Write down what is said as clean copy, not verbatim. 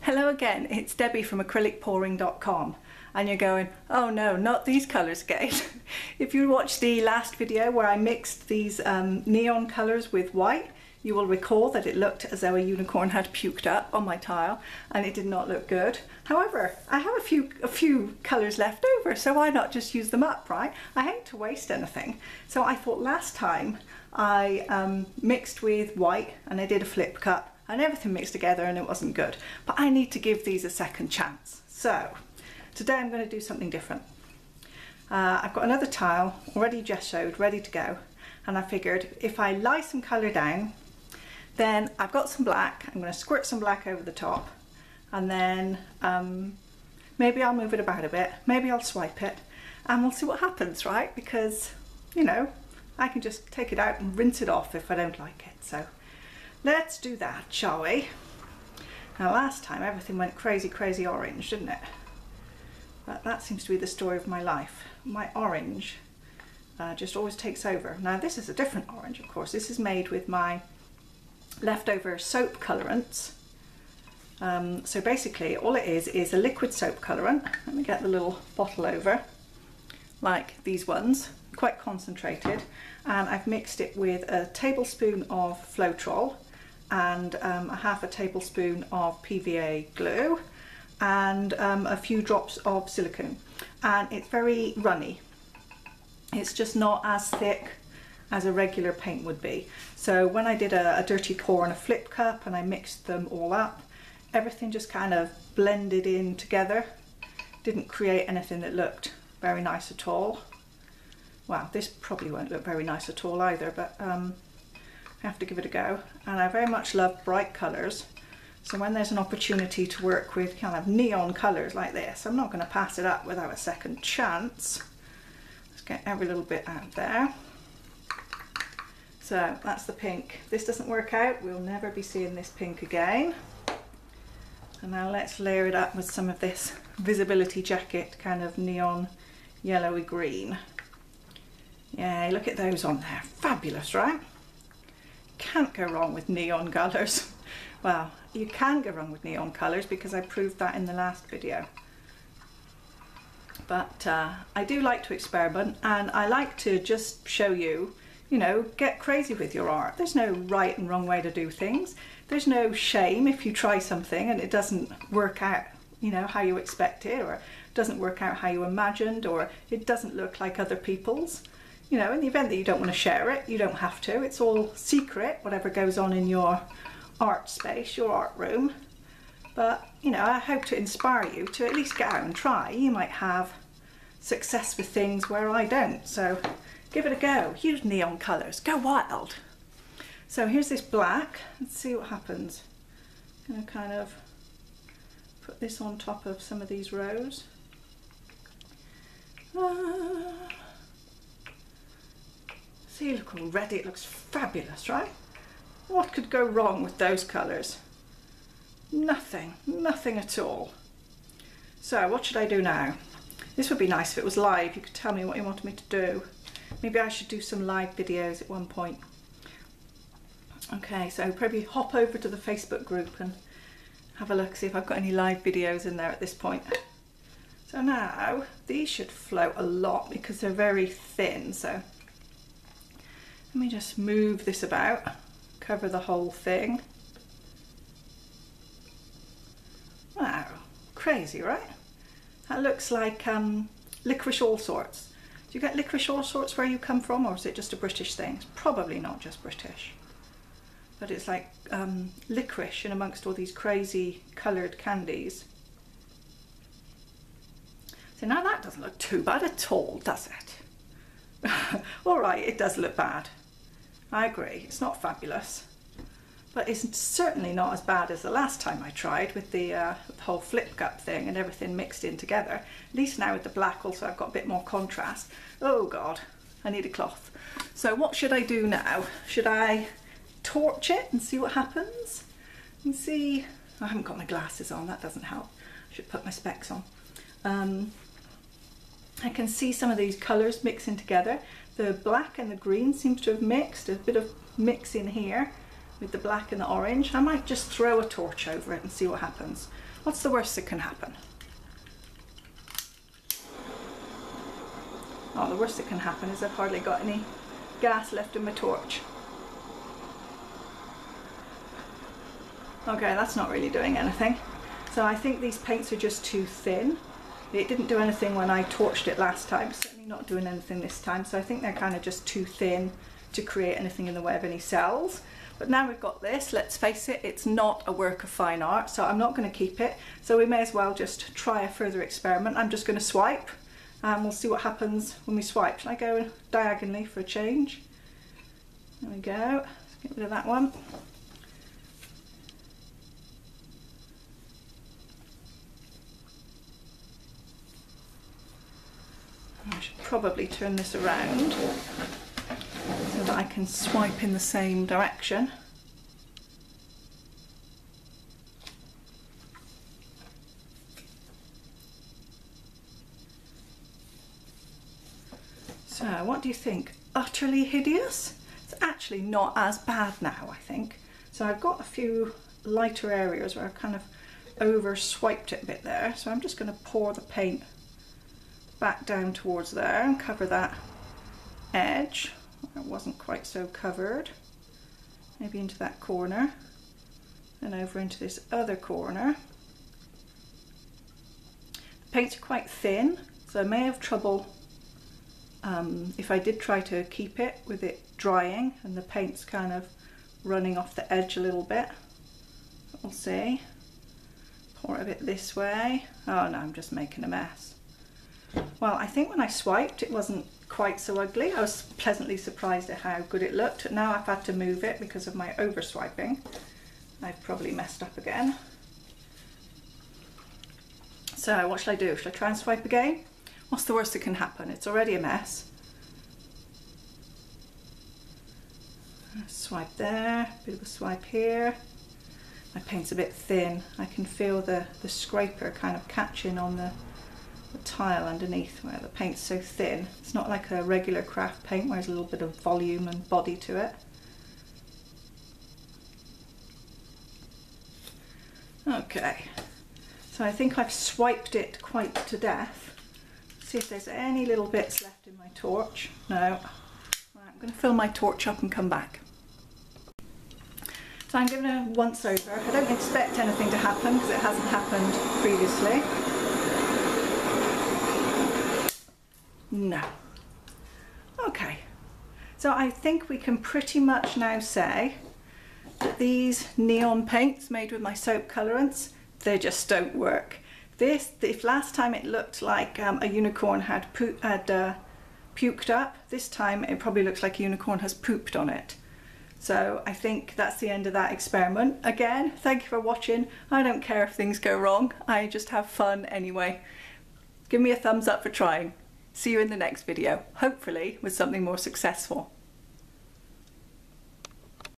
Hello again, it's Debbie from acrylicpouring.com, and you're going, oh no, not these colours again. If you watched the last video where I mixed these neon colours with white, you will recall that it looked as though a unicorn had puked up on my tile and it did not look good. However, I have a few colours left over, so why not just use them up, right? I hate to waste anything. So I thought last time I mixed with white and I did a flip cup and everything mixed together and it wasn't good. But I need to give these a second chance. So today I'm going to do something different. I've got another tile already gessoed, ready to go, and I figured if I lie some colour down, then I've got some black. I'm going to squirt some black over the top, and then maybe I'll move it about a bit, maybe I'll swipe it, and we'll see what happens, right? Because, you know, I can just take it out and rinse it off if I don't like it. So let's do that, shall we? Now last time everything went crazy orange, didn't it? But that seems to be the story of my life. My orange just always takes over. Now this is a different orange, of course. This is made with my leftover soap colorants. So basically all it is a liquid soap colorant. Let me get the little bottle over, like these ones, quite concentrated, and I've mixed it with a tablespoon of Floetrol and a half a tablespoon of PVA glue and a few drops of silicone, and it's very runny. It's just not as thick as a regular paint would be. So when I did a dirty pour in a flip cup and I mixed them all up, everything just kind of blended in together. Didn't create anything that looked very nice at all. Well, this probably won't look very nice at all either, but I have to give it a go. And I very much love bright colours, so when there's an opportunity to work with kind of neon colours like this, I'm not going to pass it up without a second chance. Let's get every little bit out there. So that's the pink. If this doesn't work out, we'll never be seeing this pink again. And now let's layer it up with some of this visibility jacket, kind of neon yellowy green. Yeah, look at those on there. Fabulous, right? Can't go wrong with neon colours. Well, you can go wrong with neon colours because I proved that in the last video. But I do like to experiment, and I like to just show you, you know, get crazy with your art. There's no right and wrong way to do things. There's no shame if you try something and it doesn't work out, you know, how you expect it, or doesn't work out how you imagined, or it doesn't look like other people's. You know, in the event that you don't want to share it, you don't have to. It's all secret, whatever goes on in your art space, your art room. But, you know, I hope to inspire you to at least get out and try. You might have success with things where I don't, so give it a go. Use neon colours, go wild. So here's this black. Let's see what happens. I'm going to kind of put this on top of some of these rows. See, look already, it looks fabulous, right? What could go wrong with those colours? Nothing, nothing at all. So what should I do now? This would be nice if it was live. You could tell me what you wanted me to do. Maybe I should do some live videos at one point. Okay, so probably hop over to the Facebook group and have a look, see if I've got any live videos in there at this point. So now these should float a lot because they're very thin. So let me just move this about, cover the whole thing. Wow, crazy, right? That looks like licorice all sorts. Do you get licorice all sorts where you come from, or is it just a British thing? It's probably not just British. But it's like licorice in amongst all these crazy coloured candies. So now that doesn't look too bad at all, does it? All right, it does look bad. I agree, it's not fabulous. But it's certainly not as bad as the last time I tried with the whole flip cup thing and everything mixed in together. At least now with the black also I've got a bit more contrast. Oh God, I need a cloth. So what should I do now? Should I torch it and see what happens? And see, I haven't got my glasses on, that doesn't help. I should put my specs on. I can see some of these colours mixing together. The black and the green seems to have mixed, a bit of mix in here. with the black and the orange. I might just throw a torch over it and see what happens. What's the worst that can happen? Oh, the worst that can happen is I've hardly got any gas left in my torch. Okay, that's not really doing anything. So I think these paints are just too thin. It didn't do anything when I torched it last time, it's certainly not doing anything this time, so I think they're kind of just too thin to create anything in the way of any cells. But now we've got this, let's face it, it's not a work of fine art, so I'm not going to keep it. So we may as well just try a further experiment. I'm just going to swipe and we'll see what happens when we swipe. Shall I go diagonally for a change? There we go, let's get rid of that one. I should probably turn this around so that I can swipe in the same direction. So what do you think? Utterly hideous? It's actually not as bad now, I think. So I've got a few lighter areas where I've kind of over swiped it a bit there, so I'm just going to pour the paint back down towards there and cover that edge where it wasn't quite so covered, maybe into that corner and over into this other corner. The paints are quite thin, so I may have trouble if I did try to keep it with it drying and the paint's kind of running off the edge a little bit. We'll see. Pour it a bit this way. Oh no, I'm just making a mess. Well, I think when I swiped it wasn't quite so ugly. I was pleasantly surprised at how good it looked. Now I've had to move it because of my over swiping. I've probably messed up again. So what shall I do? Shall I try and swipe again? What's the worst that can happen? It's already a mess. Swipe there, bit of a swipe here. My paint's a bit thin. I can feel the scraper kind of catching on the tile underneath where the paint's so thin. It's not like a regular craft paint where there's a little bit of volume and body to it. Okay, so I think I've swiped it quite to death. See if there's any little bits left in my torch. No. Right, I'm going to fill my torch up and come back. So I'm giving it a once over. I don't expect anything to happen because it hasn't happened previously. No. Okay, so I think we can pretty much now say that these neon paints made with my soap colorants, they just don't work. If last time it looked like a unicorn had puked up, this time it probably looks like a unicorn has pooped on it. So I think that's the end of that experiment. Again, thank you for watching. I don't care if things go wrong, I just have fun anyway. Give me a thumbs up for trying. See you in the next video, hopefully with something more successful.